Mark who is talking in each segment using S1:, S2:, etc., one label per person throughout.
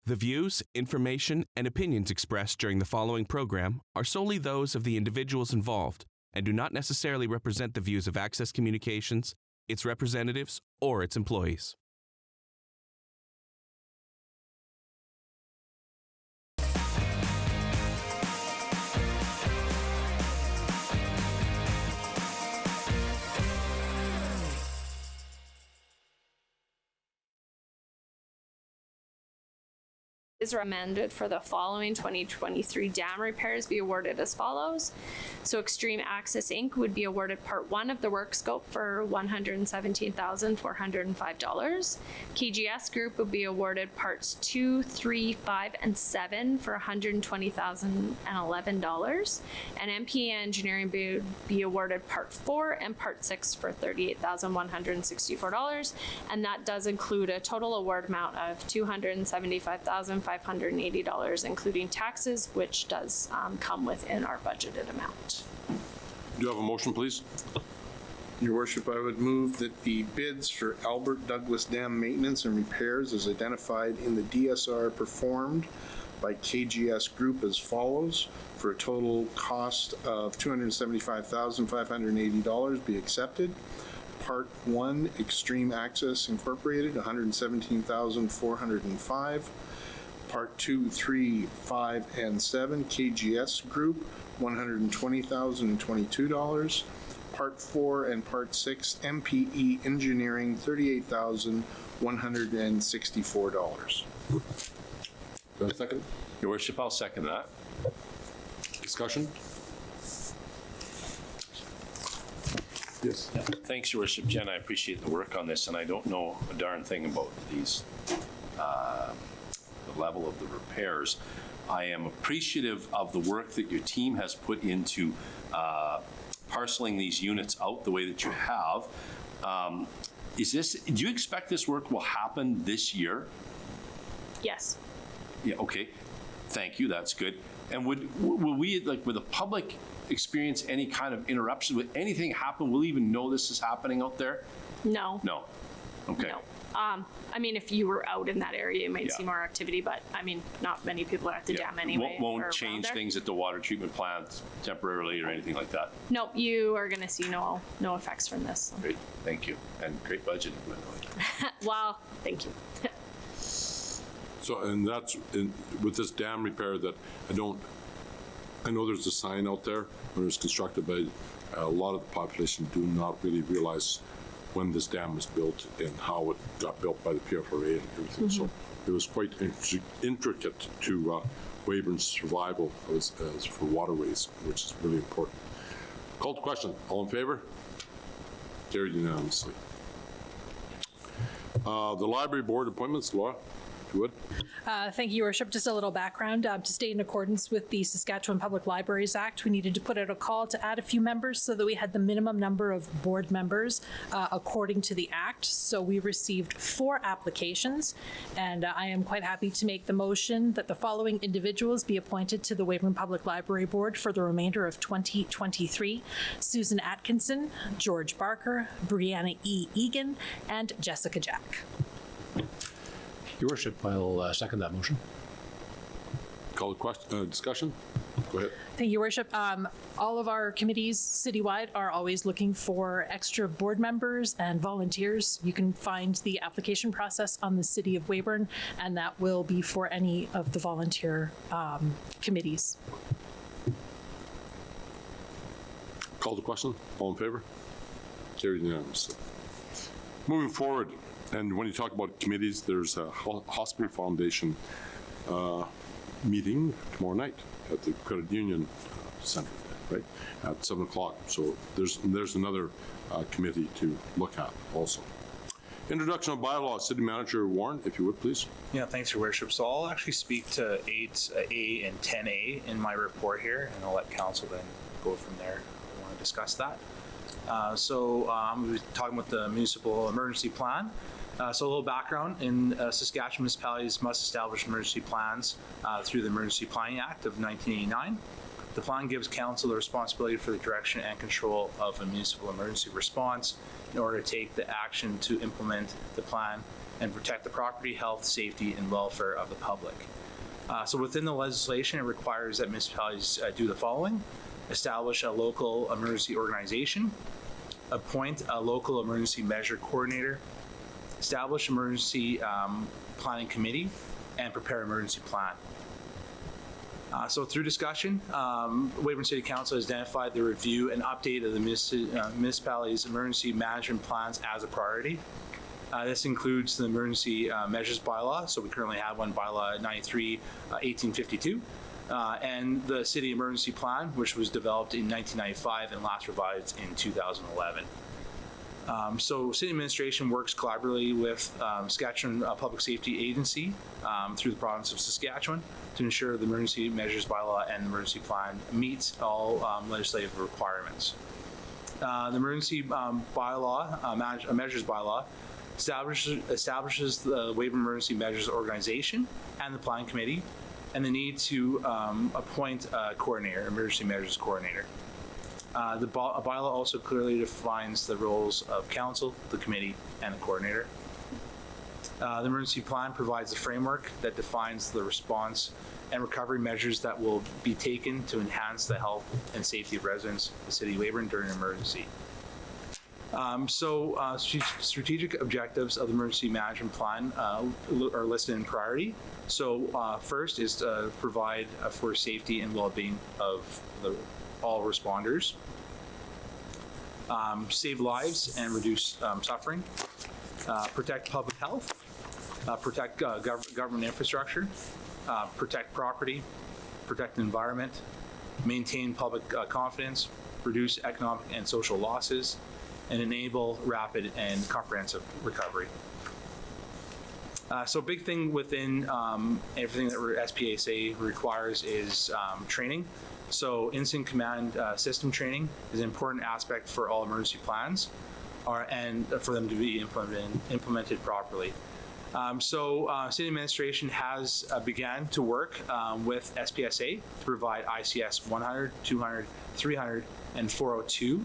S1: The views, information, and opinions expressed during the following program are solely those of the individuals involved and do not necessarily represent the views of Access Communications, its representatives, or its employees.
S2: Is recommended for the following 2023 dam repairs be awarded as follows. So Extreme Access Inc. would be awarded Part 1 of the work scope for $117,405. KGS Group would be awarded Parts 2, 3, 5, and 7 for $120,011. And MPA Engineering would be awarded Part 4 and Part 6 for $38,164. And that does include a total award amount of $275,580, including taxes, which does come within our budgeted amount.
S3: Do you have a motion, please?
S4: Your Worship, I would move that the bids for Albert Douglas Dam maintenance and repairs as identified in the DSR performed by KGS Group as follows, for a total cost of $275,580 be accepted. Part 1, Extreme Access Incorporated, $117,405. Part 2, 3, 5, and 7, KGS Group, $120,022. Part 4 and Part 6, MPE Engineering, $38,164.
S3: Do I have a second?
S5: Your Worship, I'll second that.
S3: Discussion? Yes.
S5: Yeah. Thanks, Your Worship. Jen, I appreciate the work on this, and I don't know a darn thing about these, the level of the repairs. I am appreciative of the work that your team has put into parceling these units out the way that you have. Do you expect this work will happen this year?
S2: Yes.
S5: Yeah, okay. Thank you, that's good. And will the public experience any kind of interruption? Would anything happen? Will we even know this is happening out there?
S2: No.
S5: No. Okay.
S2: No. I mean, if you were out in that area, you might see more activity, but I mean, not many people are at the dam anyway.
S5: Won't change things at the water treatment plant temporarily or anything like that?
S2: No, you are going to see no effects from this.
S5: Great, thank you. And great budgeting, by the way.
S2: Well, thank you.
S3: So, and that's with this dam repair that I know there's a sign out there when it was constructed, but a lot of the population do not really realize when this dam was built and how it got built by the PFRA and everything. So it was quite intricate to Weyburn's survival as for waterways, which is really important. Call to question. All in favor? Carried unanimously. The library board appointments, Laura.
S6: Thank you, Your Worship. Just a little background. To stay in accordance with the Saskatchewan Public Libraries Act, we needed to put out a call to add a few members so that we had the minimum number of board members according to the Act. So we received 4 applications, and I am quite happy to make the motion that the following individuals be appointed to the Weyburn Public Library Board for the remainder of 2023. Susan Atkinson, George Barker, Brianna E. Egan, and Jessica Jack.
S7: Your Worship, I'll second that motion.
S3: Call the question, discussion. Go ahead.
S6: Thank you, Your Worship. All of our committees citywide are always looking for extra board members and volunteers. You can find the application process on the City of Weyburn, and that will be for any of the volunteer committees.
S3: Call the question. All in favor? Carried unanimously. Moving forward, and when you talk about committees, there's a Hospital Foundation meeting tomorrow night at the Credit Union Center, right, at 7 o'clock. So there's another committee to look at also. Introduction of bylaws. City Manager Warren, if you would, please.
S8: Yeah, thanks, Your Worship. So I'll actually speak to 8A and 10A in my report here, and I'll let Council then go from there if I want to discuss that. I'm going to be talking about the municipal emergency plan. So a little background, in Saskatchewan, municipalities must establish emergency plans through the Emergency Planning Act of 1989. The plan gives council the responsibility for the direction and control of a municipal emergency response in order to take the action to implement the plan and protect the property, health, safety, and welfare of the public. So within the legislation, it requires that municipalities do the following: establish a local emergency organization, appoint a local emergency measure coordinator, establish emergency planning committee, and prepare emergency plan. So through discussion, Weyburn City Council has identified the review and update of the municipality's emergency management plans as a priority. This includes the emergency measures bylaw. So we currently have one, bylaw 93, 1852, and the city emergency plan, which was developed in 1995 and last revised in 2011. So city administration works collaboratively with Saskatchewan Public Safety Agency through the province of Saskatchewan to ensure the emergency measures bylaw and the emergency plan meets all legislative requirements. The emergency bylaw, measures bylaw, establishes the Weyburn Emergency Measures Organization and the Planning Committee, and the need to appoint a coordinator, emergency measures coordinator. The bylaw also clearly defines the roles of council, the committee, and the coordinator. The emergency plan provides a framework that defines the response and recovery measures that will be taken to enhance the health and safety of residents of the city of Weyburn during an emergency. Strategic objectives of the emergency management plan are listed in priority. So first is to provide for safety and well-being of all responders, save lives and reduce suffering, protect public health, protect government infrastructure, protect property, protect the environment, maintain public confidence, reduce economic and social losses, and enable rapid and comprehensive recovery. So a big thing within everything that SPSA requires is training. So incident command system training is an important aspect for all emergency plans and for them to be implemented properly. City administration has began to work with SPSA to provide ICS 100, 200, 300, and 402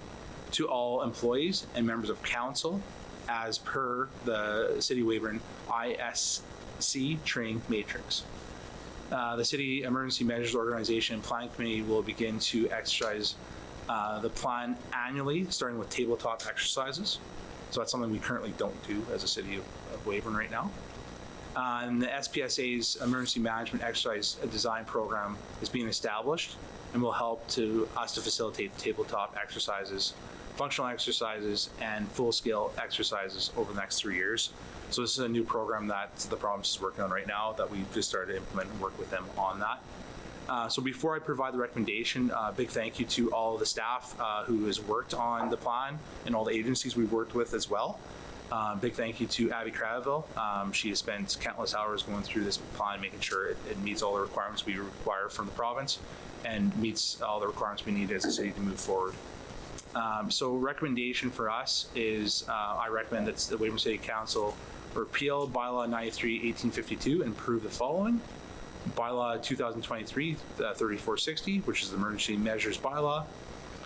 S8: to all employees and members of council as per the City Weyburn ISC training matrix. The City Emergency Measures Organization and Planning Committee will begin to exercise the plan annually, starting with tabletop exercises. So that's something we currently don't do as a City of Weyburn right now. And the SPSA's Emergency Management Exercise Design Program is being established and will help us to facilitate tabletop exercises, functional exercises, and full-scale exercises over the next 3 years. So this is a new program that the province is working on right now that we've just started to implement and work with them on that. So before I provide the recommendation, a big thank you to all of the staff who has worked on the plan and all the agencies we've worked with as well. Big thank you to Abby Craville. She has spent countless hours going through this plan, making sure it meets all the requirements we require from the province and meets all the requirements we need as a city to move forward. So recommendation for us is I recommend that the Weyburn City Council repeal bylaw 93, 1852 and approve the following. Bylaw 2023, 3460, which is the emergency measures bylaw.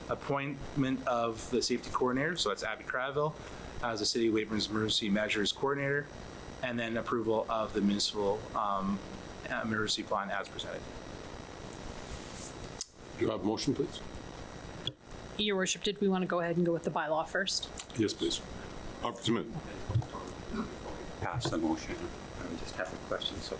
S8: Appointment of the safety coordinator, so that's Abby Craville, as the City of Weyburn's emergency measures coordinator, and then approval of the municipal emergency plan as presented.
S3: Do you have a motion, please?
S6: Your Worship, did we want to go ahead and go with the bylaw first?
S3: Yes, please. Opportunity.
S9: Pass the motion. I just have a question. So,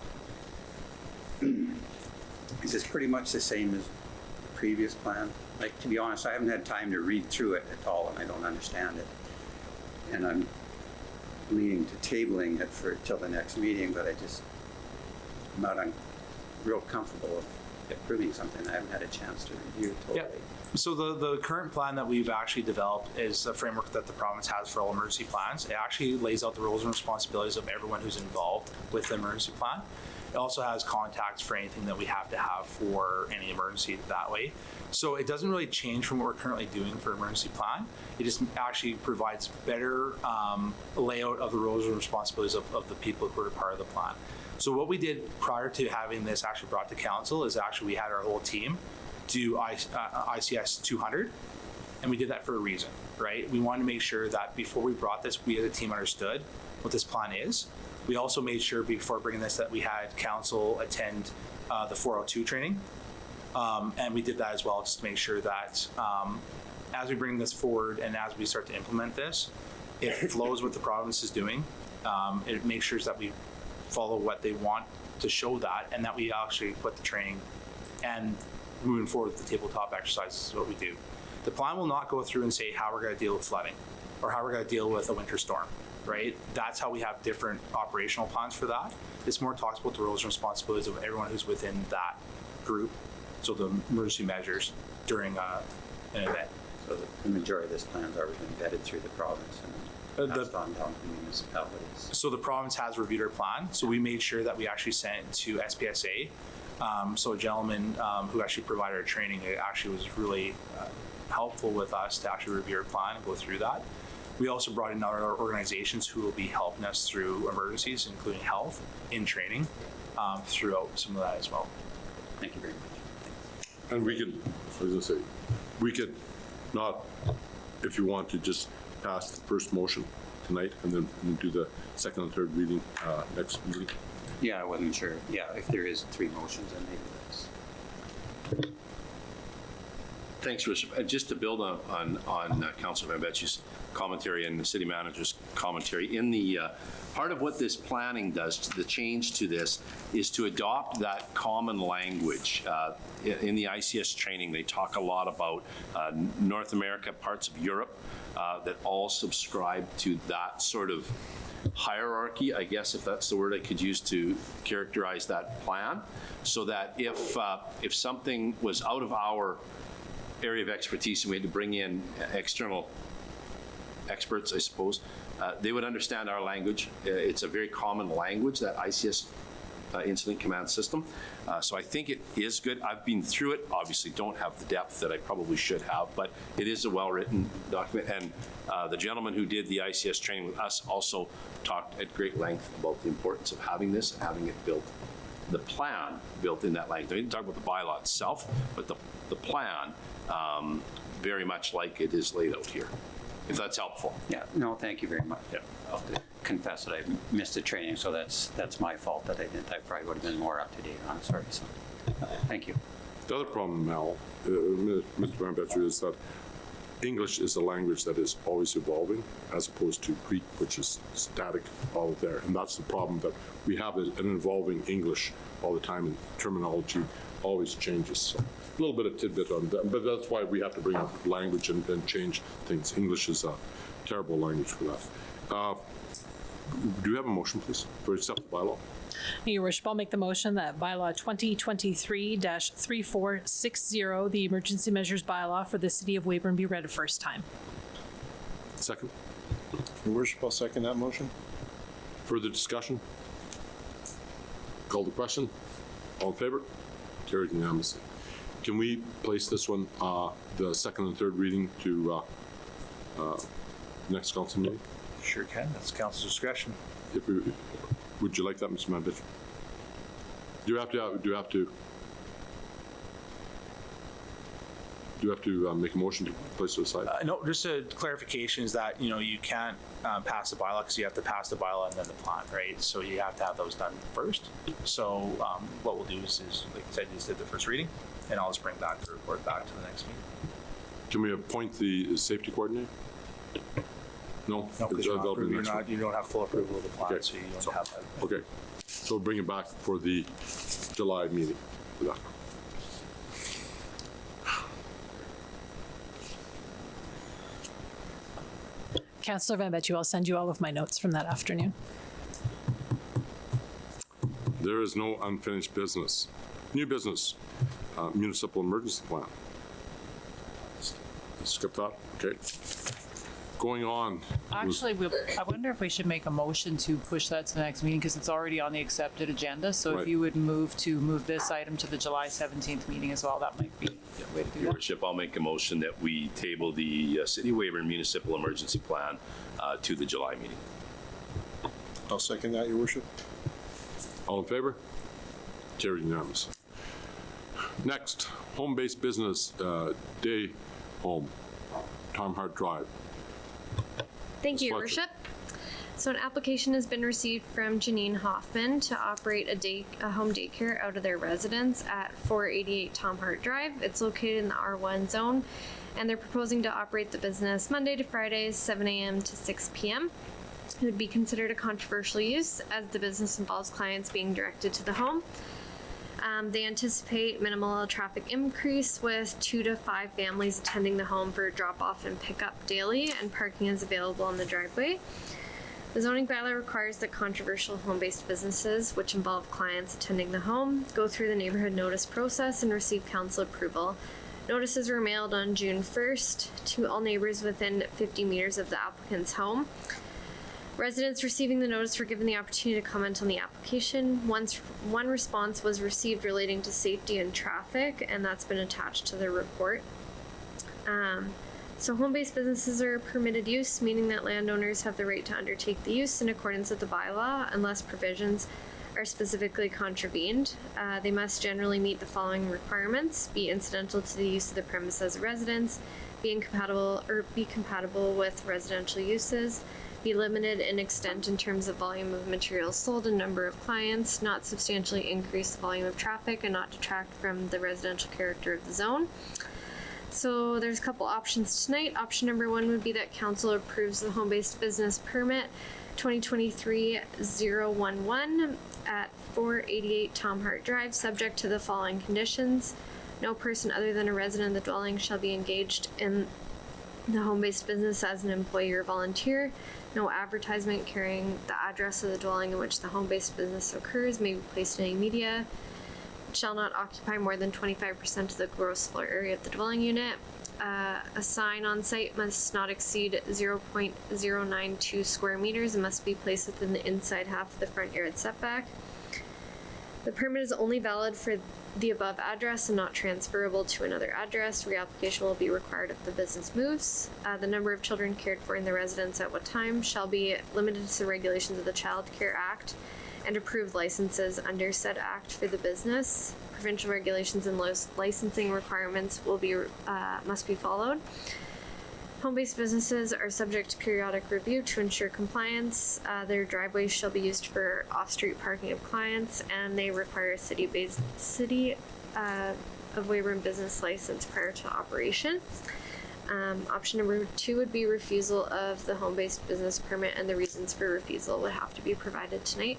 S9: is this pretty much the same as the previous plan? Like, to be honest, I haven't had time to read through it at all, and I don't understand it. And I'm leaning to tabling it till the next meeting, but I'm not real comfortable with approving something I haven't had a chance to review totally.
S8: Yeah. So the current plan that we've actually developed is a framework that the province has for all emergency plans. It actually lays out the roles and responsibilities of everyone who's involved with the emergency plan. It also has contacts for anything that we have to have for any emergency that way. So it doesn't really change from what we're currently doing for emergency plan. It just actually provides better layout of the roles and responsibilities of the people who are part of the plan. So what we did prior to having this actually brought to council is actually we had our whole team do ICS 200, and we did that for a reason, right? We wanted to make sure that before we brought this, we as a team understood what this plan is. We also made sure before bringing this that we had council attend the 402 training, and we did that as well just to make sure that as we bring this forward and as we start to implement this, it flows what the province is doing. It makes sure that we follow what they want to show that, and that we actually put the training and moving forward with the tabletop exercises is what we do. The plan will not go through and say how we're going to deal with flooding or how we're going to deal with a winter storm, right? That's how we have different operational plans for that. This more talks about the roles and responsibilities of everyone who's within that group. So the emergency measures during an event.
S9: So the majority of this plan's already been vetted through the province and passed on down to municipalities.
S8: So the province has reviewed our plan. So we made sure that we actually sent it to SPSA. So a gentleman who actually provided our training, it actually was really helpful with us to actually review our plan and go through that. We also brought in other organizations who will be helping us through emergencies, including health, in training throughout some of that as well.
S9: Thank you very much.
S3: And we could, I was going to say, we could not, if you want to, just pass the first motion tonight and then do the second and third reading next meeting.
S9: Yeah, I wasn't sure. Yeah, if there is 3 motions, then maybe that's.
S5: Thanks, Bishop. Just to build on Councilor Van Betsch's commentary and the city manager's commentary, in the part of what this planning does, the change to this, is to adopt that common language. In the ICS training, they talk a lot about North America, parts of Europe that all subscribe to that sort of hierarchy, I guess, if that's the word I could use to characterize that plan, so that if something was out of our area of expertise and we had to bring in external experts, I suppose, they would understand our language. It's a very common language, that ICS incident command system. So I think it is good. I've been through it, obviously don't have the depth that I probably should have, but it is a well-written document. And the gentleman who did the ICS training with us also talked at great length about the importance of having this and having it built, the plan built in that language. I didn't talk about the bylaw itself, but the plan, very much like it is laid out here, if that's helpful.
S9: Yeah, no, thank you very much.
S5: Yeah.
S9: I'll have to confess that I missed the training, so that's my fault that I didn't. I probably would have been more up to date on it. Sorry, so thank you.
S3: The other problem, Mal, Mr. Van Betcher, is that English is a language that is always evolving, as opposed to Greek, which is static all there. And that's the problem, that we have an evolving English all the time, and terminology always changes. So a little bit of tidbit on that, but that's why we have to bring up language and change things. English is a terrible language for that. Do you have a motion, please, for accept the bylaw?
S6: Your Worship, I'll make the motion that bylaw 2023-3460, the emergency measures bylaw for the city of Weyburn, be read a first time.
S3: Second.
S4: Your Worship, I'll second that motion.
S3: Further discussion? Call the question. All in favor? Carried unanimously. Can we place this one, the second and third reading, to next council meeting?
S8: Sure can. That's council's discretion.
S3: If we, would you like that, Mr. Mandich? Do you have to make a motion to place it aside?
S8: No, just a clarification is that, you can't pass the bylaw because you have to pass the bylaw and then the plan, right? So you have to have those done first. So what we'll do is like I said, just did the first reading, and I'll just bring back the report back to the next meeting.
S3: Can we appoint the safety coordinator? No?
S8: No, because you don't have full approval of the plan,
S3: Okay.
S8: so you don't have that.
S3: Okay, so we'll bring it back for the July meeting for that.
S6: Councillor Van Betchu, I'll send you all of my notes from that afternoon.
S3: There is no unfinished business. New business, municipal emergency plan. Skip that, okay. Going on.
S10: Actually, I wonder if we should make a motion to push that to the next meeting, because it's already on the accepted agenda. So
S3: Right.
S10: if you would move this item to the July 17th meeting as well, that might be a way to do
S5: Your
S10: that.
S5: Worship, I'll make a motion that we table the City of Weyburn Municipal Emergency Plan to the July meeting.
S4: I'll second that, Your Worship.
S3: All in favor? Carried unanimously. Next, home-based business day home, Tom Hart Drive.
S2: Thank you, Your
S3: Fletcher.
S2: Worship. So an application has been received from Janine Hoffman to operate a home daycare out of their residence at 488 Tom Hart Drive. It's located in the R1 zone, and they're proposing to operate the business Monday to Friday, 7 a.m. to 6 p.m. It would be considered a controversial use as the business involves clients being directed to the home. They anticipate minimal traffic increase with 2 to 5 families attending the home for drop-off and pickup daily, and parking is available in the driveway. The zoning bylaw requires that controversial home-based businesses, which involve clients attending the home, go through the neighborhood notice process and receive council approval. Notices were mailed on June 1st to all neighbors within 50 meters of the applicant's home. Residents receiving the notice were given the opportunity to comment on the application. One response was received relating to safety and traffic, and that's been attached to the report. So home-based businesses are permitted use, meaning that landowners have the right to undertake the use in accordance with the bylaw unless provisions are specifically contravened. They must generally meet the following requirements: be incidental to the use of the premise as a residence, be compatible with residential uses, be limited in extent in terms of volume of materials sold and number of clients, not substantially increase the volume of traffic, and not detract from the residential character of the zone. So there's a couple options tonight. Option number 1 would be that council approves the home-based business permit 2023-011 at 488 Tom Hart Drive, subject to the following conditions. No person other than a resident of the dwelling shall be engaged in the home-based business as an employee or volunteer. No advertisement carrying the address of the dwelling in which the home-based business occurs may be placed in any media. Shall not occupy more than 25% of the gross floor area of the dwelling unit. A sign on site must not exceed 0.092 square meters and must be placed within the inside half of the front yard setback. The permit is only valid for the above address and not transferable to another address. Reapplication will be required if the business moves. The number of children cared for in the residence at what time shall be limited to the regulations of the Child Care Act and approved licenses under said act for the business. Provincial regulations and licensing requirements must be followed. Home-based businesses are subject to periodic review to ensure compliance. Their driveways shall be used for off-street parking of clients, and they require a city of Weyburn business license prior to operation. Option number 2 would be refusal of the home-based business permit, and the reasons for refusal would have to be provided tonight.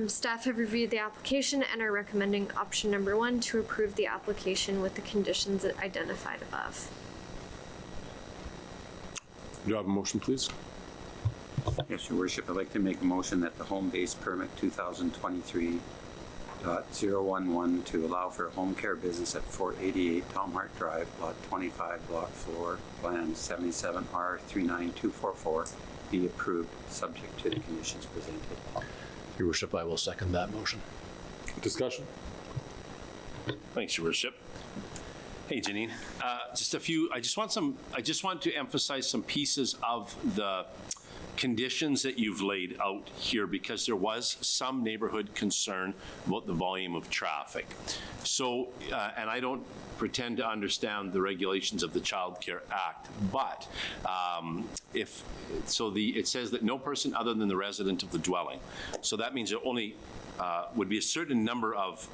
S2: Staff have reviewed the application and are recommending option number 1 to approve the application with the conditions identified above.
S3: Do you have a motion, please?
S9: Yes, Your Worship, I'd like to make a motion that the home-based permit 2023.011 to allow for a home care business at 488 Tom Hart Drive, Lot 25, Block 4, Plan 77R39244 be approved, subject to the conditions presented.
S7: Your Worship, I will second that motion.
S3: Discussion?
S5: Thanks, Your Worship. Hey, Janine. Just a few. I just want to emphasize some pieces of the conditions that you've laid out here, because there was some neighborhood concern about the volume of traffic. So, and I don't pretend to understand the regulations of the Child Care Act, but it says that no person other than the resident of the dwelling. So that means there only would be a certain number of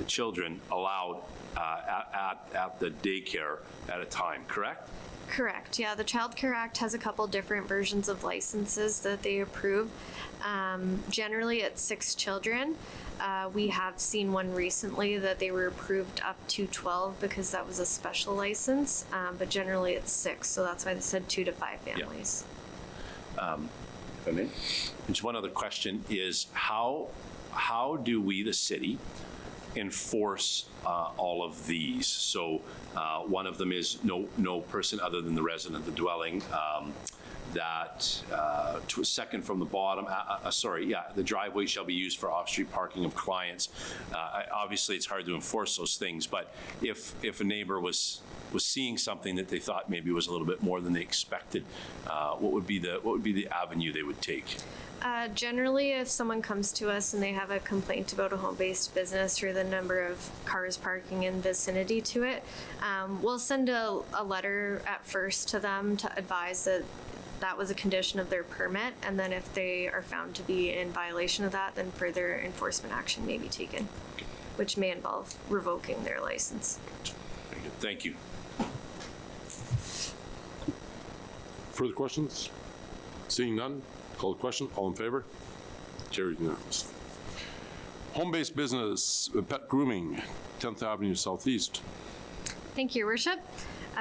S5: children allowed at the daycare at a time, correct?
S2: Correct. Yeah, the Child Care Act has a couple different versions of licenses that they approve. Generally, it's 6 children. We have seen one recently that they were approved up to 12 because that was a special license, but generally it's 6, so that's why they said 2 to 5 families.
S5: Yeah. If I may, just one other question is how do we, the city, enforce all of these? So one of them is no person other than the resident of the dwelling. that, to a second from the bottom, the driveway shall be used for off-street parking of clients. Obviously, it's hard to enforce those things, but if a neighbor was seeing something that they thought maybe was a little bit more than they expected, what would be the avenue they would take?
S2: Generally, if someone comes to us and they have a complaint about a home-based business or the number of cars parking in vicinity to it, we'll send a letter at first to them to advise that that was a condition of their permit, and then if they are found to be in violation of that, then further enforcement action may be taken, which may involve revoking their license.
S5: Very good. Thank you.
S3: Further questions? Seeing none, call the question. All in favor? Carried unanimously. Home-based business, pet grooming, 10th Avenue Southeast.
S2: Thank you, Your Worship.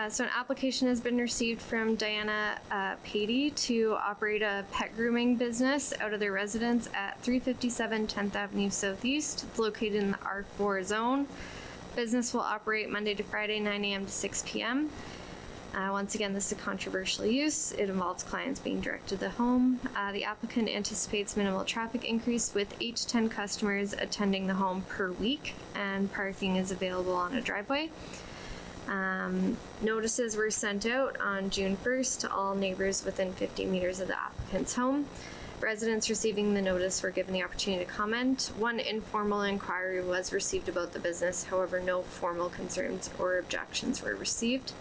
S2: So an application has been received from Diana Patey to operate a pet grooming business out of their residence at 357 10th Avenue Southeast. It's located in the R4 zone. Business will operate Monday to Friday, 9 a.m. to 6 p.m. Once again, this is a controversial use. It involves clients being directed to the home. The applicant anticipates minimal traffic increase with 8 to 10 customers attending the home per week, and parking is available on a driveway. Notices were sent out on June 1st to all neighbors within 50 meters of the applicant's home. Residents receiving the notice were given the opportunity to comment. One informal inquiry was received about the business, however, no formal concerns or objections were received.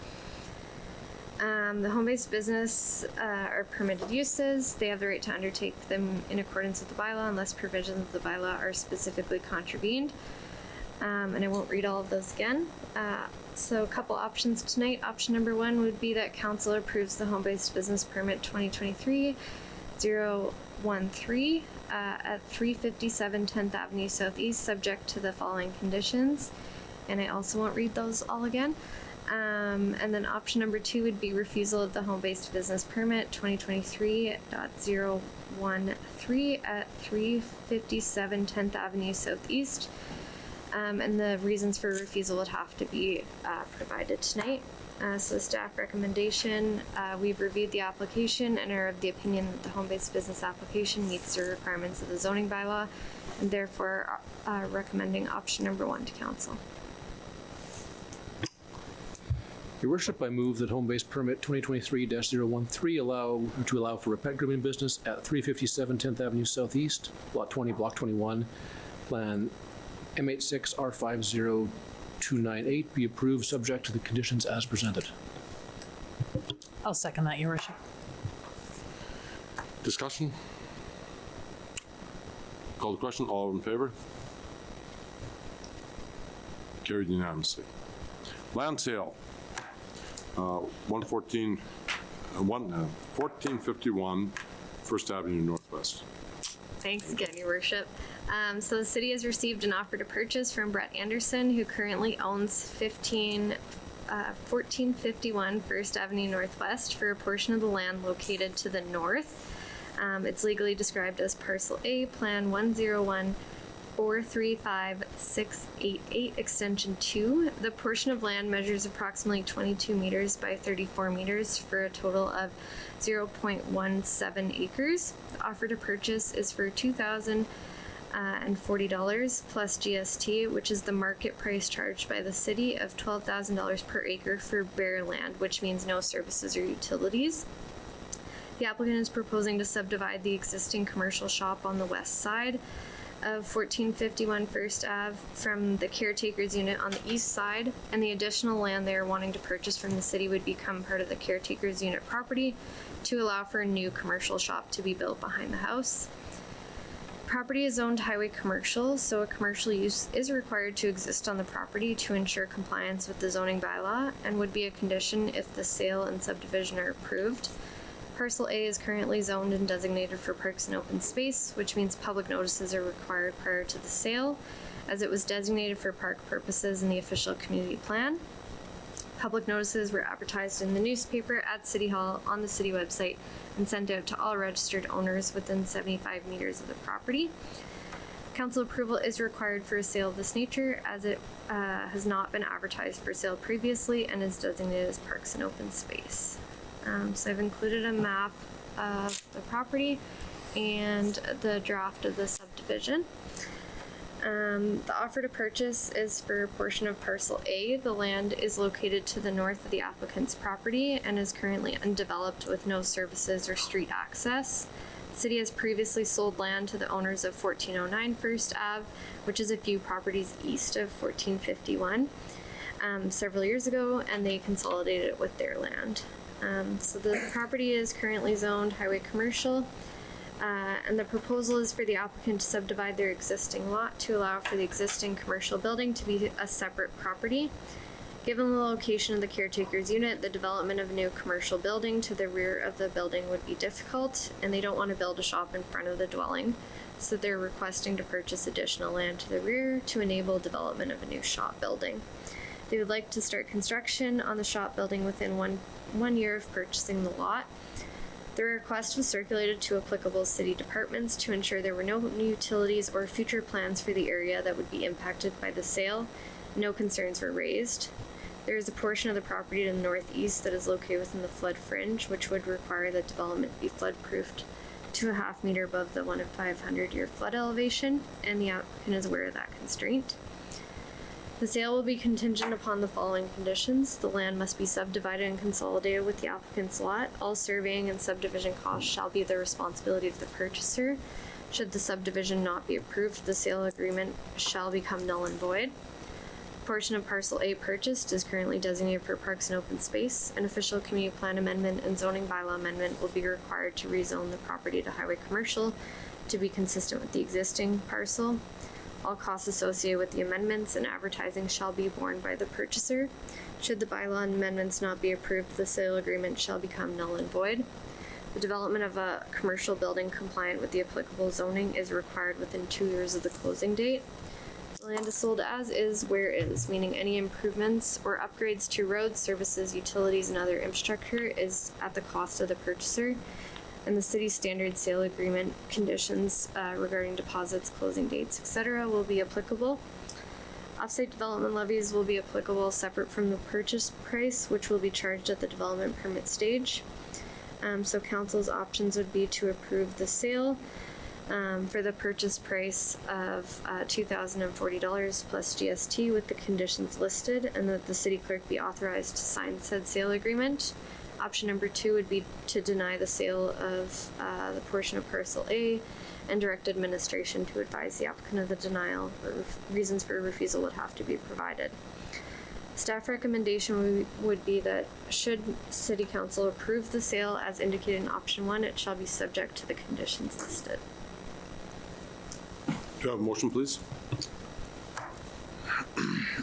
S2: The home-based business are permitted uses. They have the right to undertake them in accordance with the bylaw unless provisions of the bylaw are specifically contravened. And I won't read all of those again. So a couple options tonight. Option number 1 would be that council approves the home-based business permit 2023-013 at 357 10th Avenue Southeast, subject to the following conditions. And I also won't read those all again. And then option number 2 would be refusal of the home-based business permit 2023-013 at 357 10th Avenue Southeast. And the reasons for refusal would have to be provided tonight. So staff recommendation, we've reviewed the application and are of the opinion that the home-based business application meets the requirements of the zoning bylaw, and therefore recommending option number 1 to council.
S7: Your Worship, I move that home-based permit 2023-013 allow for a pet grooming business at 357 10th Avenue Southeast, Lot 20, Block 21, Plan M86R50298 be approved subject to the conditions as presented.
S6: I'll second that, Your Worship.
S3: Discussion? Call the question. All in favor? Carried unanimously. Land sale, 1451 First Avenue Northwest.
S2: Thanks again, Your Worship. So the city has received an offer to purchase from Brett Anderson, who currently owns 1451 First Avenue Northwest for a portion of the land located to the north. It's legally described as Parcel A, Plan 101435688, Extension 2. The portion of land measures approximately 22 meters by 34 meters for a total of 0.17 acres. The offer to purchase is for $2,040 plus GST, which is the market price charged by the city of $12,000 per acre for bare land, which means no services or utilities. The applicant is proposing to subdivide the existing commercial shop on the west side of 1451 First Ave from the caretaker's unit on the east side, and the additional land they are wanting to purchase from the city would become part of the caretaker's unit property to allow for a new commercial shop to be built behind the house. Property is zoned highway commercial, so a commercial use is required to exist on the property to ensure compliance with the zoning bylaw, and would be a condition if the sale and subdivision are approved. Parcel A is currently zoned and designated for parks and open space, which means public notices are required prior to the sale, as it was designated for park purposes in the official community plan. Public notices were advertised in the newspaper, at City Hall, on the city website, and sent out to all registered owners within 75 meters of the property. Council approval is required for a sale of this nature, as it has not been advertised for sale previously and is designated as parks and open space. So I've included a map of the property and the draft of the subdivision. The offer to purchase is for a portion of parcel A. The land is located to the north of the applicant's property and is currently undeveloped with no services or street access. The city has previously sold land to the owners of 1409 First Ave, which is a few properties east of 1451, several years ago, and they consolidated it with their land. So the property is currently zoned highway commercial. And the proposal is for the applicant to subdivide their existing lot to allow for the existing commercial building to be a separate property. Given the location of the caretaker's unit, the development of a new commercial building to the rear of the building would be difficult, and they don't want to build a shop in front of the dwelling. So they're requesting to purchase additional land to the rear to enable development of a new shop building. They would like to start construction on the shop building within one year of purchasing the lot. The request was circulated to applicable city departments to ensure there were no new utilities or future plans for the area that would be impacted by the sale. No concerns were raised. There is a portion of the property to the northeast that is located within the flood fringe, which would require that development be flood-proofed to a half meter above the 1 in 500-year flood elevation, and the applicant is aware of that constraint. The sale will be contingent upon the following conditions. The land must be subdivided and consolidated with the applicant's lot. All surveying and subdivision costs shall be the responsibility of the purchaser. Should the subdivision not be approved, the sale agreement shall become null and void. The portion of parcel A purchased is currently designated for parks and open space. An official community plan amendment and zoning bylaw amendment will be required to rezone the property to highway commercial to be consistent with the existing parcel. All costs associated with the amendments and advertising shall be borne by the purchaser. Should the bylaw amendments not be approved, the sale agreement shall become null and void. The development of a commercial building compliant with the applicable zoning is required within 2 years of the closing date. The land is sold as is, where is, meaning any improvements or upgrades to roads, services, utilities, and other infrastructure is at the cost of the purchaser. And the city's standard sale agreement conditions regarding deposits, closing dates, etc. will be applicable. Offsite development levies will be applicable separate from the purchase price, which will be charged at the development permit stage. So council's options would be to approve the sale for the purchase price of $2,040 plus GST with the conditions listed, and that the city clerk be authorized to sign said sale agreement. Option number 2 would be to deny the sale of the portion of parcel A and direct administration to advise the applicant of the denial, or reasons for refusal would have to be provided. Staff recommendation would be that should City Council approve the sale as indicated in option 1, it shall be subject to the conditions listed.
S3: Do you have a motion, please?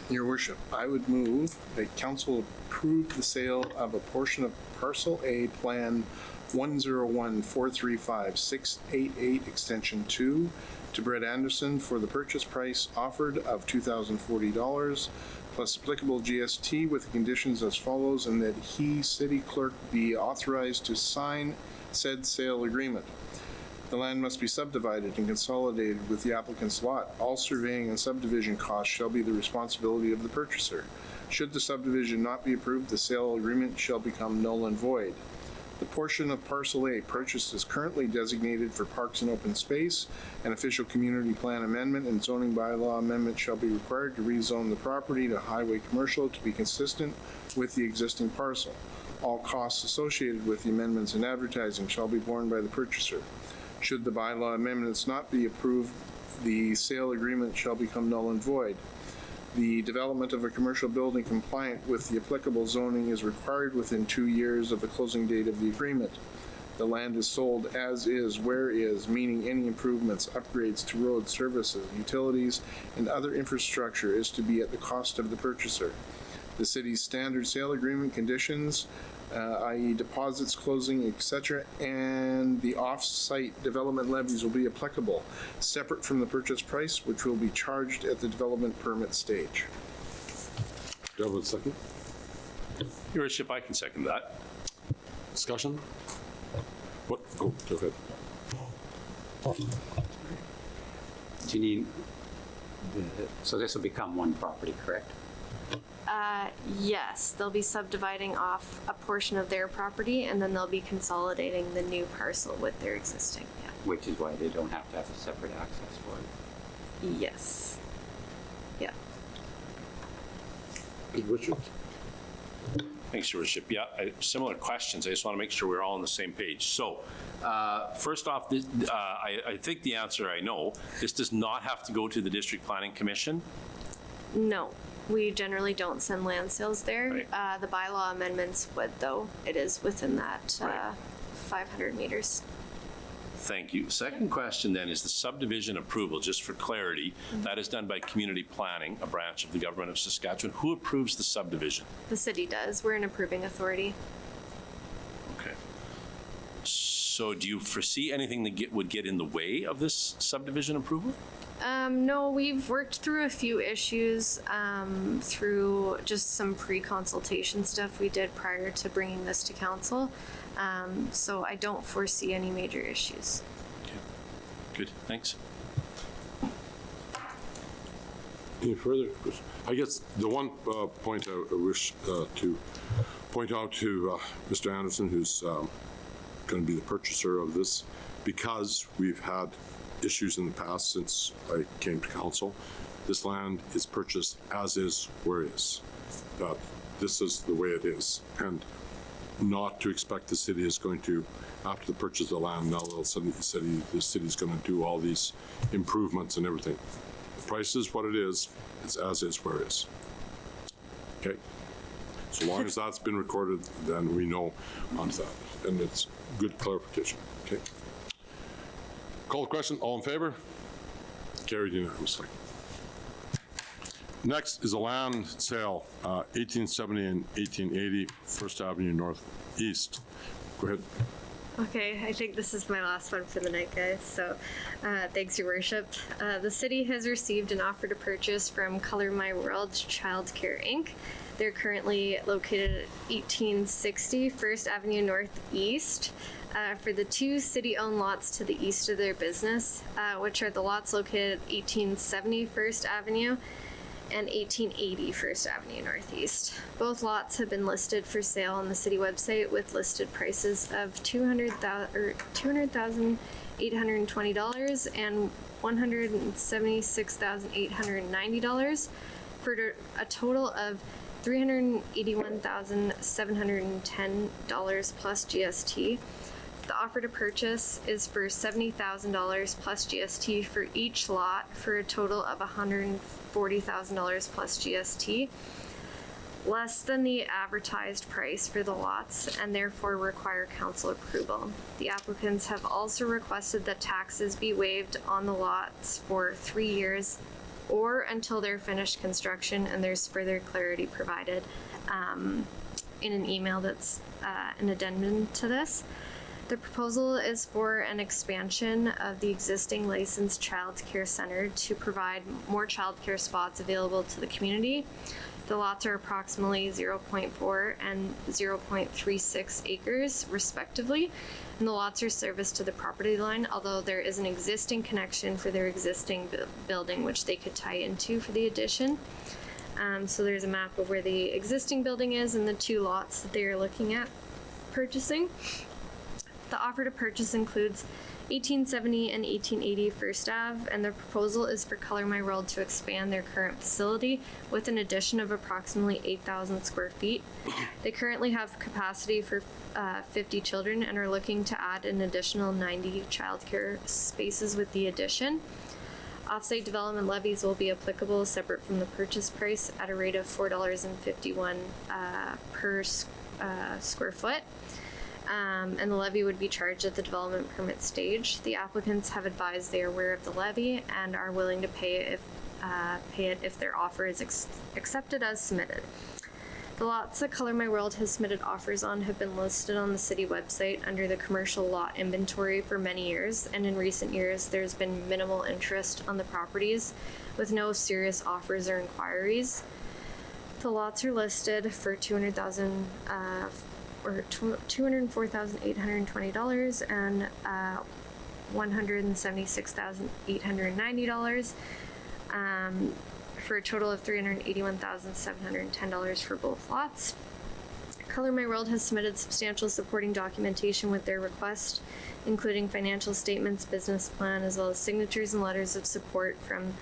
S4: Your Worship, I would move that council approve the sale of a portion of parcel A plan 101435688 extension 2 to Brett Anderson for the purchase price offered of $2,040 plus applicable GST with the conditions as follows, and that he, city clerk, be authorized to sign said sale agreement. The land must be subdivided and consolidated with the applicant's lot. All surveying and subdivision costs shall be the responsibility of the purchaser. Should the subdivision not be approved, the sale agreement shall become null and void. The portion of parcel A purchased is currently designated for parks and open space. An official community plan amendment and zoning bylaw amendment shall be required to rezone the property to highway commercial to be consistent with the existing parcel. All costs associated with the amendments and advertising shall be borne by the purchaser. Should the bylaw amendments not be approved, the sale agreement shall become null and void. The development of a commercial building compliant with the applicable zoning is required within 2 years of the closing date of the agreement. The land is sold as is, where is, meaning any improvements, upgrades to road services, utilities, and other infrastructure is to be at the cost of the purchaser. The city's standard sale agreement conditions, i.e. deposits, closing, etc., and the off-site development levies will be applicable, separate from the purchase price, which will be charged at the development permit stage.
S3: Do you have a second?
S5: Your Worship, I can second that.
S3: Discussion? What? Oh, go ahead.
S9: Do you need, so this will become one property, correct?
S2: Yes, they'll be subdividing off a portion of their property and then they'll be consolidating the new parcel with their existing, yeah.
S9: Which is why they don't have to have a separate access for it.
S2: Yes. Yeah.
S3: Richard?
S5: Thanks, Your Worship. Yeah, similar questions. I just want to make sure we're all on the same page. So, first off, this, I think the answer I know. This does not have to go to the District Planning Commission.
S2: No, we generally don't send land sales there.
S5: Right.
S2: The bylaw amendments would, though. It is within that
S5: Right.
S2: 500 meters.
S5: Thank you. Second question then is the subdivision approval, just for clarity. That is done by community planning, a branch of the government of Saskatchewan. Who approves the subdivision?
S2: The city does. We're an approving authority.
S5: Okay. So do you foresee anything that would get in the way of this subdivision approval?
S2: No, we've worked through a few issues through just some pre-consultation stuff we did prior to bringing this to council. So I don't foresee any major issues.
S5: Okay. Good, thanks.
S3: Any further? I guess the one point I wish to point out to Mr. Anderson, who's going to be the purchaser of this, because we've had issues in the past since I came to council, this land is purchased as is where it is. This is the way it is. And not to expect the city is going to, after the purchase of the land, now all of a sudden the city is going to do all these improvements and everything. The price is what it is. It's as is where it is. Okay. So long as that's been recorded, then we know on that. And it's good clarification. Okay. Call the question. All in favor? Carried unanimously. Next is a land sale, 1870 and 1880 First Avenue Northeast. Go ahead.
S2: Okay, I think this is my last one for the night, guys. So, thanks, Your Worship. The city has received an offer to purchase from Color My World Childcare Inc. They're currently located at 1860 First Avenue Northeast for the two city-owned lots to the east of their business, which are the lots located at 1870 First Avenue and 1880 First Avenue Northeast. Both lots have been listed for sale on the city website with listed prices of $200,820 and $176,890 for a total of $381,710 plus GST. The offer to purchase is for $70,000 plus GST for each lot for a total of $140,000 plus GST, less than the advertised price for the lots and therefore require council approval. The applicants have also requested that taxes be waived on the lots for 3 years or until they're finished construction, and there's further clarity provided in an email that's an addendum to this. The proposal is for an expansion of the existing licensed child care center to provide more child care spots available to the community. The lots are approximately 0.4 and 0.36 acres respectively, and the lots are serviced to the property line, although there is an existing connection for their existing building which they could tie into for the addition. So there's a map of where the existing building is and the two lots that they are looking at purchasing. The offer to purchase includes 1870 and 1880 First Ave, and the proposal is for Color My World to expand their current facility with an addition of approximately 8,000 square feet. They currently have capacity for 50 children and are looking to add an additional 90 childcare spaces with the addition. Offsite development levies will be applicable separate from the purchase price at a rate of $4.51 per square foot. And the levy would be charged at the development permit stage. The applicants have advised they are aware of the levy and are willing to pay it if their offer is accepted as submitted. The lots that Color My World has submitted offers on have been listed on the city website under the commercial lot inventory for many years, and in recent years there's been minimal interest on the properties with no serious offers or inquiries. The lots are listed for $204,820 and $176,890. for a total of $381,710 for both lots. Color My World has submitted substantial supporting documentation with their request, including financial statements, business plan, as well as signatures and letters of support from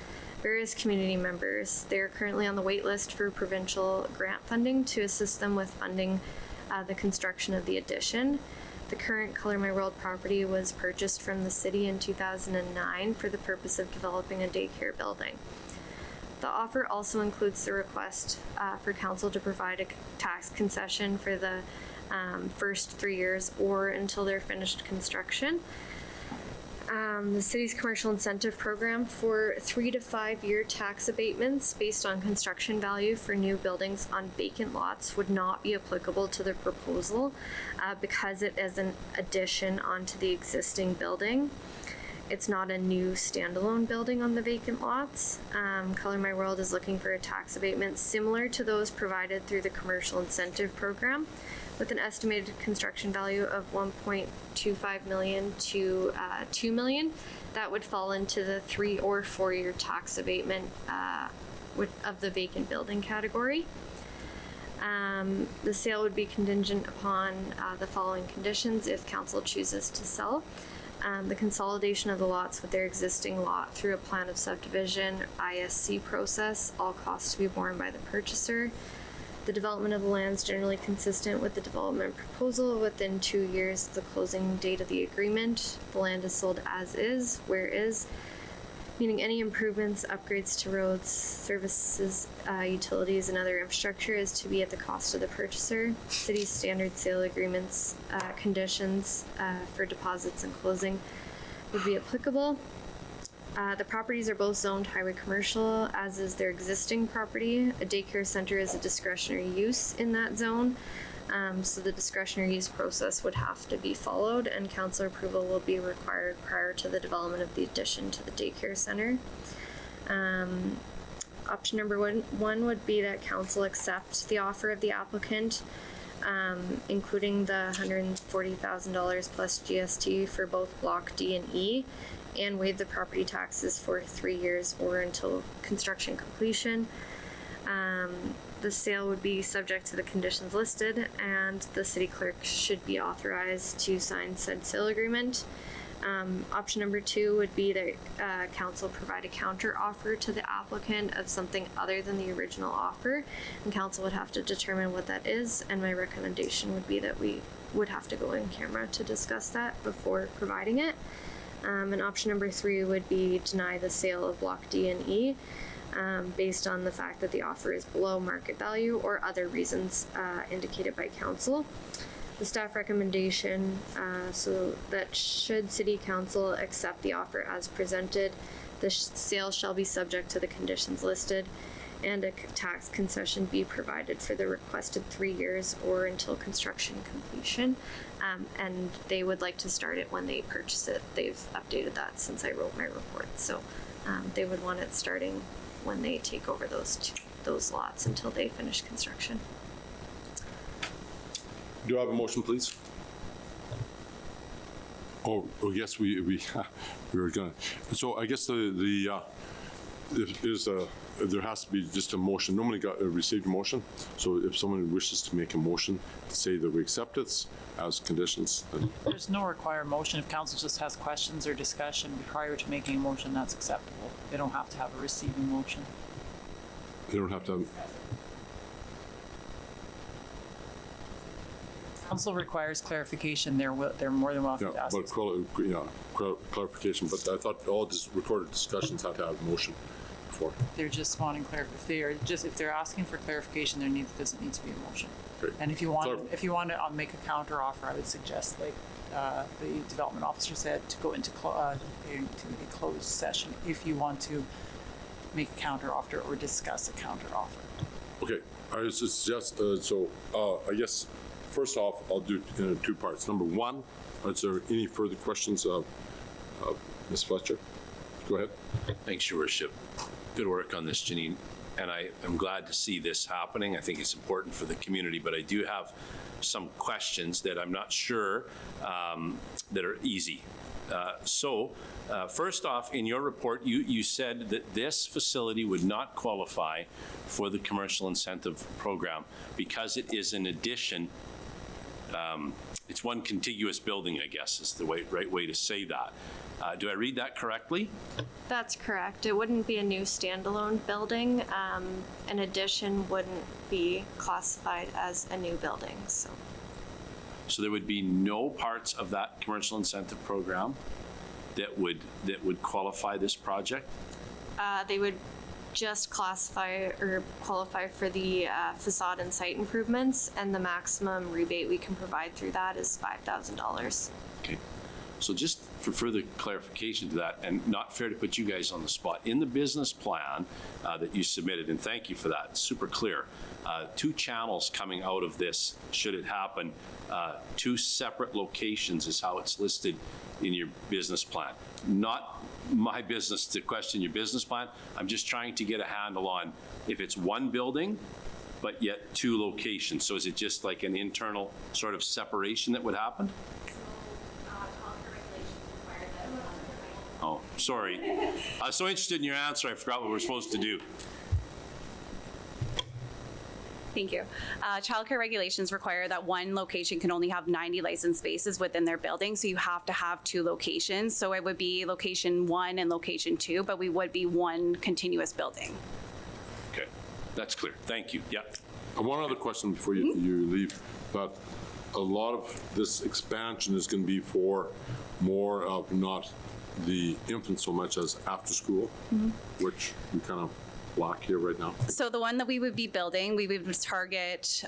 S2: various community members. They are currently on the wait list for provincial grant funding to assist them with funding the construction of the addition. The current Color My World property was purchased from the city in 2009 for the purpose of developing a daycare building. The offer also includes the request for council to provide a tax concession for the first 3 years or until they're finished construction. The city's commercial incentive program for 3 to 5 year tax abatements based on construction value for new buildings on vacant lots would not be applicable to the proposal because it is an addition onto the existing building. It's not a new standalone building on the vacant lots. Color My World is looking for a tax abatement similar to those provided through the commercial incentive program, with an estimated construction value of $1.25 million to $2 million. That would fall into the 3 or 4 year tax abatement of the vacant building category. The sale would be contingent upon the following conditions if council chooses to sell. The consolidation of the lots with their existing lot through a plan of subdivision ISC process, all costs to be borne by the purchaser. The development of the land is generally consistent with the development proposal within 2 years of the closing date of the agreement. The land is sold as is, where is, meaning any improvements, upgrades to roads, services, utilities, and other infrastructure is to be at the cost of the purchaser. City's standard sale agreements, conditions for deposits and closing would be applicable. The properties are both zoned highway commercial, as is their existing property. A daycare center is a discretionary use in that zone, so the discretionary use process would have to be followed, and council approval will be required prior to the development of the addition to the daycare center. Option number one would be that council accept the offer of the applicant, including the $140,000 plus GST for both Block D and E, and waive the property taxes for 3 years or until construction completion. The sale would be subject to the conditions listed, and the city clerk should be authorized to sign said sale agreement. Option number two would be that council provide a counter offer to the applicant of something other than the original offer, and council would have to determine what that is, and my recommendation would be that we would have to go in camera to discuss that before providing it. And option number three would be deny the sale of Block D and E based on the fact that the offer is below market value or other reasons indicated by council. The staff recommendation, so that should city council accept the offer as presented, the sale shall be subject to the conditions listed, and a tax concession be provided for the requested 3 years or until construction completion. And they would like to start it when they purchase it. They've updated that since I wrote my report. So they would want it starting when they take over those lots until they finish construction.
S3: Do I have a motion, please? Oh yes, we were gonna. So I guess there has to be just a motion. Nobody received a motion. So if someone wishes to make a motion to say that we accept it as conditions, then
S10: There's no required motion. If council just has questions or discussion prior to making a motion, that's acceptable. They don't have to have a receiving motion.
S3: they don't have to have.
S10: Council requires clarification. They're more than welcome to ask.
S3: But clarification. But I thought all recorded discussions had to have a motion before.
S10: They're just wanting if they're asking for clarification, doesn't need to be a motion.
S3: Great.
S10: And if you want to make a counter offer, I would suggest, like the development officer said, to go into a closed session if you want to make a counter offer or discuss a counter offer.
S3: Okay, I would suggest, I guess, first off, I'll do it in 2 parts. Number one, is there any further questions of Ms. Fletcher? Go ahead.
S5: Thanks, Your Worship. Good work on this, Janine. And I am glad to see this happening. I think it's important for the community, but I do have some questions that I'm not sure that are easy. First off, in your report, you said that this facility would not qualify for the commercial incentive program because it is an addition. It's one contiguous building, I guess, is the right way to say that. Do I read that correctly?
S2: That's correct. It wouldn't be a new standalone building. An addition wouldn't be classified as a new building, so.
S5: So there would be no parts of that commercial incentive program that would qualify this project?
S2: They would just classify or qualify for the facade and site improvements, and the maximum rebate we can provide through that is $5,000.
S5: Okay. So just for further clarification to that, and not fair to put you guys on the spot, in the business plan that you submitted, and thank you for that, super clear, 2 channels coming out of this, should it happen, 2 separate locations is how it's listed in your business plan. Not my business to question your business plan. I'm just trying to get a handle on if it's one building, but yet 2 locations. So is it just like an internal sort of separation that would happen? Oh, sorry. I was so interested in your answer, I forgot what we're supposed to do.
S11: Thank you. Childcare regulations require that one location can only have 90 licensed spaces within their building, so you have to have 2 locations. So it would be location 1 and location 2, but we would be one continuous building.
S5: Okay, that's clear. Thank you. Yeah.
S3: One other question before you leave, but a lot of this expansion is going to be for more of not the infants so much as after school, which we kind of block here right now.
S11: So the one that we would be building, we would target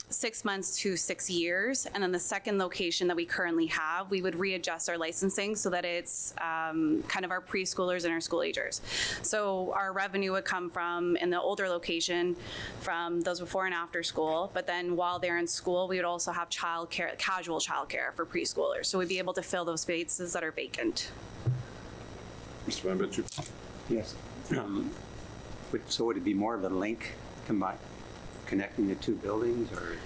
S11: 6 months to 6 years. And then the second location that we currently have, we would readjust our licensing so that it's kind of our preschoolers and our school agers. So our revenue would come from, in the older location, from those before and after school. But then while they're in school, we would also have childcare, casual childcare for preschoolers. So we'd be able to fill those spaces that are vacant.
S3: Mr. Van Betju?
S9: Yes. So would it be more of a link combined, connecting the 2 buildings, or?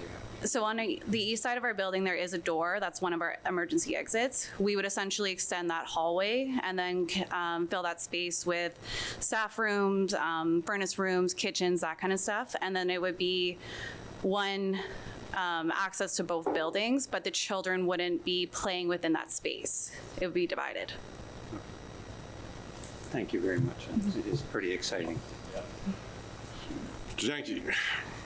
S11: So on the east side of our building, there is a door. That's one of our emergency exits. We would essentially extend that hallway and then fill that space with staff rooms, furnace rooms, kitchens, that kind of stuff. And then it would be one access to both buildings, but the children wouldn't be playing within that space. It would be divided.
S9: Thank you very much. It is pretty exciting.
S3: Thank you.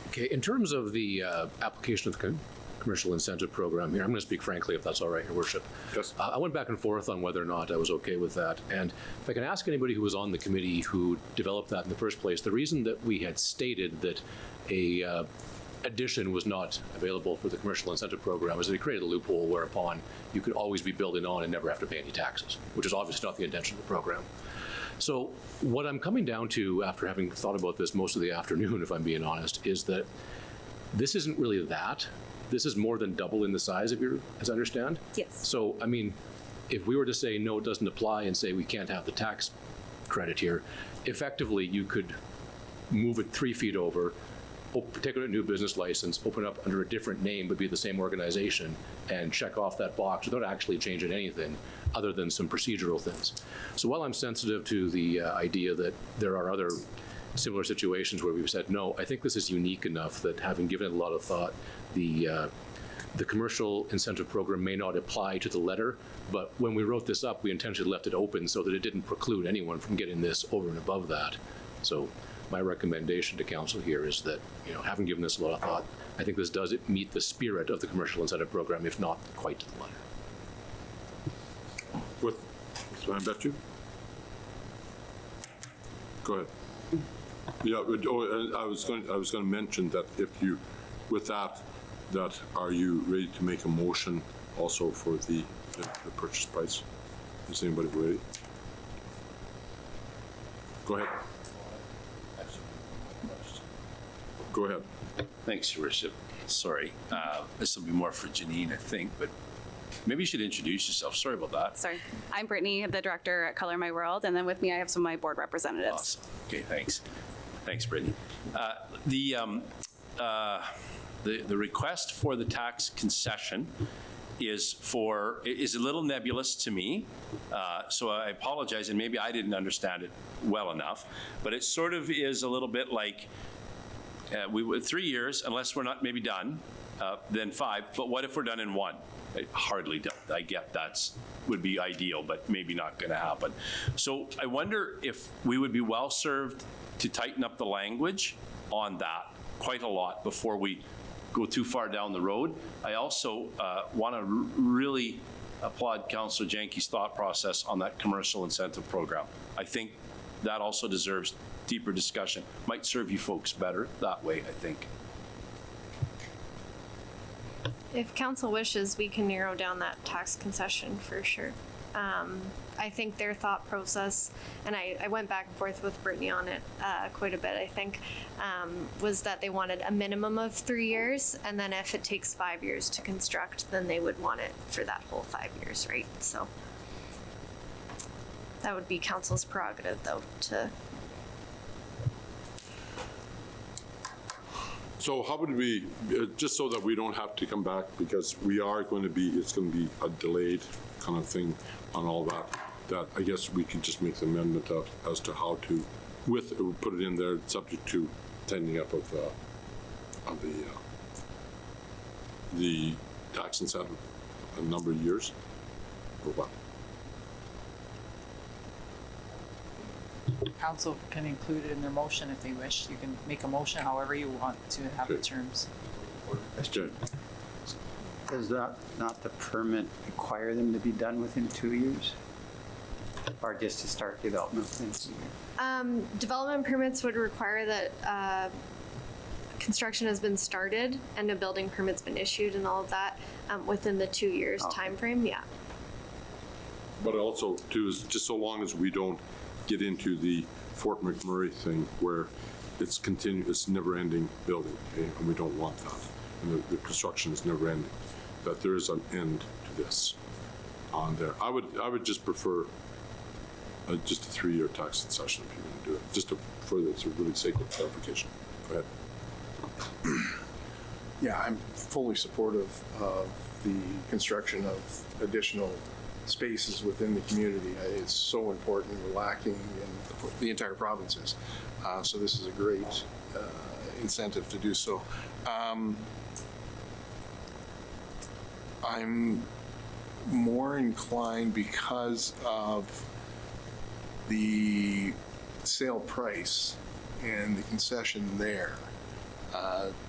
S7: Okay, in terms of the application of the commercial incentive program here, I'm going to speak frankly, if that's all right, Your Worship.
S3: Yes.
S7: I went back and forth on whether or not I was okay with that. And if I can ask anybody who was on the committee who developed that in the first place, the reason that we had stated that a addition was not available for the commercial incentive program is that it created a loophole whereupon you could always be building on and never have to pay any taxes, which is obviously not the intention of the program. So what I'm coming down to, after having thought about this most of the afternoon, if I'm being honest, is that this isn't really that. This is more than double in the size of your, as I understand?
S11: Yes.
S7: So, I mean, if we were to say, no, it doesn't apply, and say we can't have the tax credit here, effectively you could move it 3 feet over, take out a new business license, open up under a different name, but be the same organization, and check off that box without actually changing anything other than some procedural things. So while I'm sensitive to the idea that there are other similar situations where we've said, no, I think this is unique enough that, having given it a lot of thought, the commercial incentive program may not apply to the letter, but when we wrote this up, we intentionally left it open so that it didn't preclude anyone from getting this over and above that. So my recommendation to council here is that, having given this a lot of thought, I think this does meet the spirit of the commercial incentive program, if not quite to the letter.
S3: With Mr. Van Betju? Go ahead. Yeah, I was going to mention that if you, with that, are you ready to make a motion also for the purchase price? Is anybody ready? Go ahead. Go ahead.
S5: Thanks, Your Worship. Sorry. This will be more for Janine, I think, but maybe you should introduce yourself. Sorry about that.
S11: Sorry. I'm Brittany, the director at Color My World, and then with me I have some of my board representatives.
S5: Awesome. Okay, thanks. Thanks, Brittany. The request for the tax concession is a little nebulous to me. So I apologize, and maybe I didn't understand it well enough, but it sort of is a little bit like, 3 years, unless we're not maybe done, then 5, but what if we're done in 1? I hardly doubt. I get would be ideal, but maybe not going to happen. So I wonder if we would be well served to tighten up the language on that quite a lot before we go too far down the road. I also want to really applaud Councillor Janke's thought process on that commercial incentive program. I think that also deserves deeper discussion. Might serve you folks better that way, I think.
S2: If council wishes, we can narrow down that tax concession for sure. I think their thought process, and I went back and forth with Brittany on it quite a bit, I think, was that they wanted a minimum of 3 years, and then if it takes 5 years to construct, then they would want it for that whole 5 years, right? So that would be council's prerogative, though, to.
S3: So how would we, just so that we don't have to come back, because we are going to be, it's going to be a delayed kind of thing on all that I guess we could just make the amendment as to how to, put it in there, subject to tightening up of the tax incentive a number of years, or what?
S10: Council can include it in their motion if they wish. You can make a motion however you want to have the terms.
S3: Mr.
S9: Does not the permit require them to be done within 2 years? Or just to start development within 2 years?
S2: Development permits would require that construction has been started and a building permit's been issued and all of that within the 2 years timeframe, yeah.
S3: But also, too, is just so long as we don't get into the Fort McMurray thing where it's continuous, never-ending building, okay? And we don't want that. And the construction is never-ending. That there is an end to this on there. I would just prefer just a 3-year tax concession if you're going to do it. Just for the really sake of clarification. Go ahead.
S4: Yeah, I'm fully supportive of the construction of additional spaces within the community. It's so important. We're lacking in the entire provinces. So this is a great incentive to do so. I'm more inclined, because of the sale price and the concession there,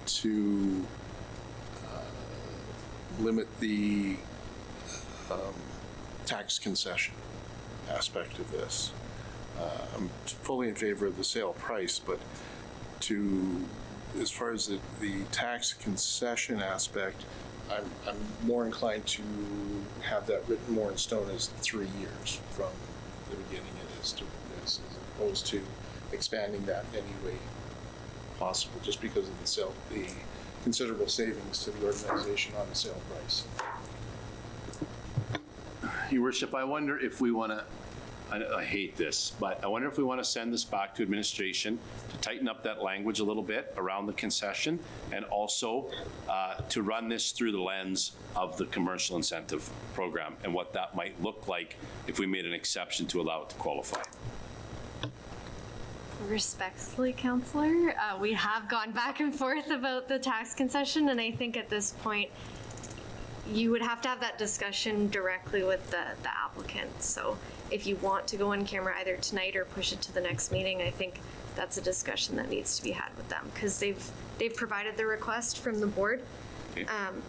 S4: to limit the tax concession aspect of this. I'm fully in favor of the sale price, but as far as the tax concession aspect, I'm more inclined to have that written more in stone as 3 years from the beginning as opposed to expanding that any way possible, just because of the considerable savings to the organization on the sale price.
S5: Your Worship, I wonder if we want to, I hate this, but I wonder if we want to send this back to administration to tighten up that language a little bit around the concession, and also to run this through the lens of the commercial incentive program and what that might look like if we made an exception to allow it to qualify.
S2: Respectfully, Councillor, we have gone back and forth about the tax concession, and I think at this point you would have to have that discussion directly with the applicant. So if you want to go on camera either tonight or push it to the next meeting, I think that's a discussion that needs to be had with them, because they've provided the request from the board,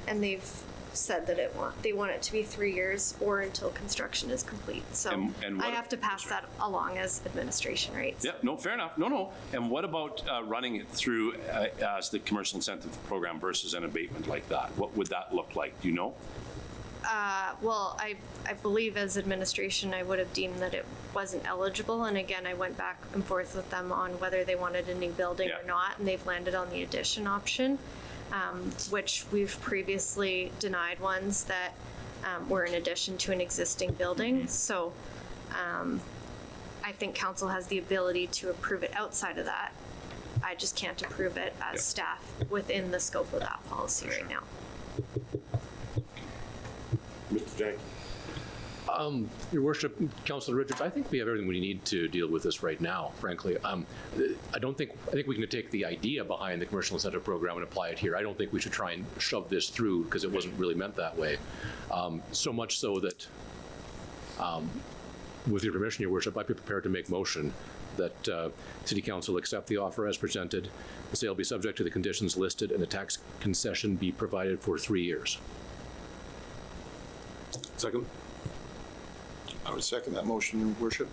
S2: and they've said that they want it to be 3 years or until construction is complete. So
S5: and
S2: I have to pass that along as administration, right?
S5: Yeah, no, fair enough. No. And what about running it through as the commercial incentive program versus an abatement like that? What would that look like? Do you know?
S2: Well, I believe as administration, I would have deemed that it wasn't eligible. And again, I went back and forth with them on whether they wanted a new building or not, and they've landed on the addition option. Which we've previously denied ones that were in addition to an existing building. So I think council has the ability to approve it outside of that. I just can't approve it as staff within the scope of that policy right now.
S3: Jank.
S7: Your Worship, Councillor Richards, I think we have everything we need to deal with this right now, frankly. I think we can take the idea behind the commercial incentive program and apply it here. I don't think we should try and shove this through because it wasn't really meant that way. So much so that, with your permission, Your Worship, I'd be prepared to make motion that City Council accept the offer as presented. The sale be subject to the conditions listed and a tax concession be provided for 3 years.
S3: Second?
S4: I would second that motion, Your Worship.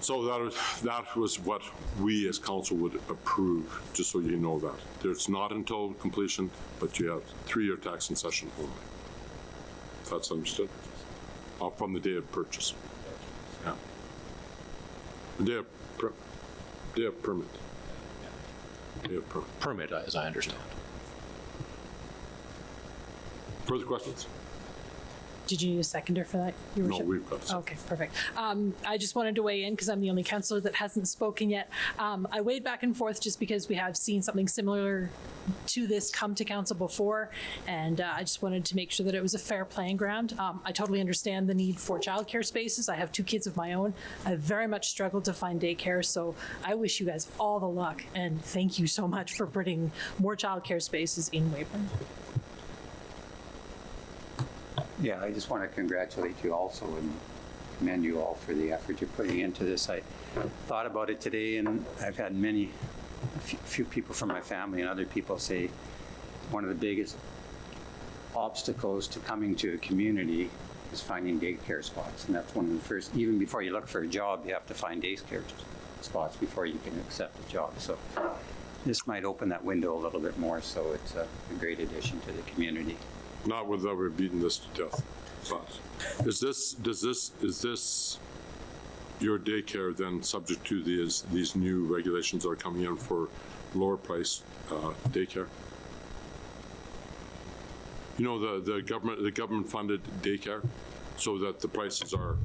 S3: So that was what we as council would approve, just so you know that. It's not until completion, but you have 3-year tax concession only. If that's understood? From the day of purchase. Yeah. The day of permit. Day of permit.
S7: Permit, as I understand.
S3: Further questions?
S6: Did you need a seconder for that, Your
S3: No,
S6: Worship?
S3: we've got it.
S6: Okay, perfect. I just wanted to weigh in because I'm the only councillor that hasn't spoken yet. I weighed back and forth just because we have seen something similar to this come to council before, and I just wanted to make sure that it was a fair playing ground. I totally understand the need for childcare spaces. I have 2 kids of my own. I very much struggled to find daycare, so I wish you guys all the luck, and thank you so much for putting more childcare spaces in Weyburn.
S9: Yeah, I just want to congratulate you also and commend you all for the effort you're putting into this. I thought about it today, and I've had a few people from my family and other people say one of the biggest obstacles to coming to a community is finding daycare spots. And that's one of the first, even before you look for a job, you have to find daycare spots before you can accept a job. So this might open that window a little bit more, so it's a great addition to the community.
S3: Not without we're beating this to death. But is this your daycare then subject to these new regulations that are coming in for lower price daycare? You know, the government funded daycare, so that the prices are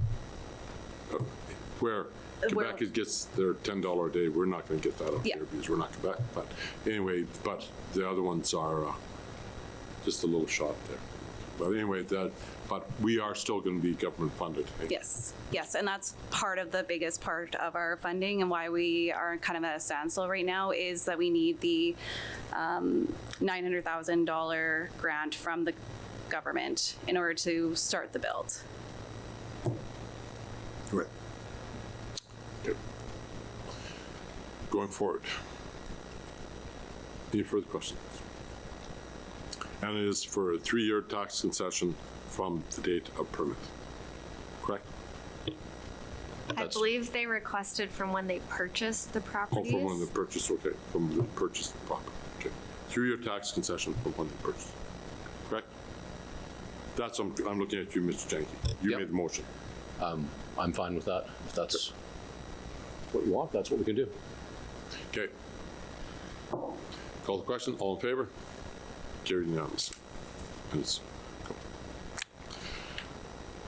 S3: where Quebec gets their $10 a day. We're not going to get that up here because we're not Quebec. But anyway, but the other ones are just a little shot there. But anyway, but we are still going to be government funded. Eh?
S11: Yes, and that's part of the biggest part of our funding and why we are kind of at a standstill right now is that we need the $900,000 grant from the government in order to start the build.
S3: Right. Okay. Going forward. Any further questions? And it is for a 3-year tax concession from the date of permit. Correct?
S2: I believe they requested from when they purchased the properties.
S3: Oh, from when they purchased, okay. From the purchase of the property. Okay. 3-year tax concession from when they purchased. Correct? That's, I'm looking at you, Mr. Jenke. You made the motion.
S7: I'm fine with that. If that's what you want, that's what we can do.
S3: Okay. Call the question. All in favor? Carried unanimously.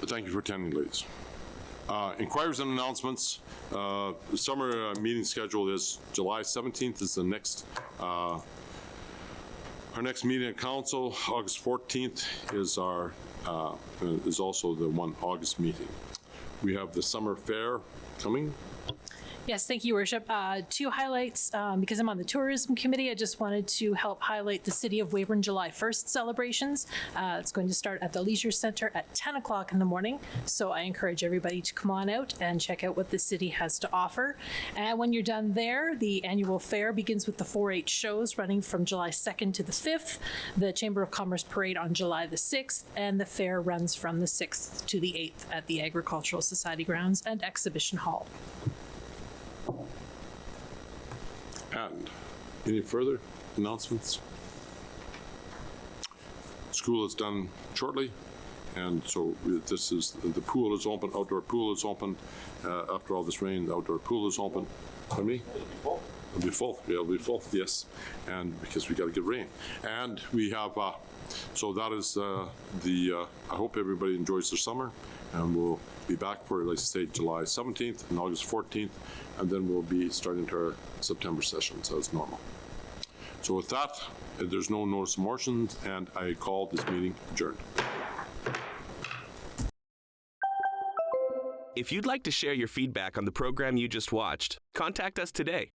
S3: Thank you for attending, ladies. Inquiries and announcements. The summer meeting schedule is July 17th is the next, our next meeting at council. August 14th is our, is also the August meeting. We have the summer fair coming.
S6: Yes, thank you, Worship. 2 highlights, because I'm on the tourism committee, I just wanted to help highlight the City of Weyburn July 1st celebrations. It's going to start at the Leisure Center at 10 o'clock in the morning, so I encourage everybody to come on out and check out what the city has to offer. And when you're done there, the annual fair begins with the 4-H shows running from July 2nd to the 5th, the Chamber of Commerce Parade on July the 6th, and the fair runs from the 6th to the 8th at the Agricultural Society grounds and Exhibition Hall.
S3: And any further announcements? School is done shortly, and so this is, the pool is open, outdoor pool is open. After all this rain, the outdoor pool is open. For me? It'll be full. Yeah, it'll be full, yes. And because we got to get rain. And we have, so that is I hope everybody enjoys their summer, and we'll be back for, let's say, July 17th and August 14th, and then we'll be starting to our September sessions as normal. So with that, there's no notice of motions, and I call this meeting adjourned.
S1: If you'd like to share your feedback on the program you just watched, contact us today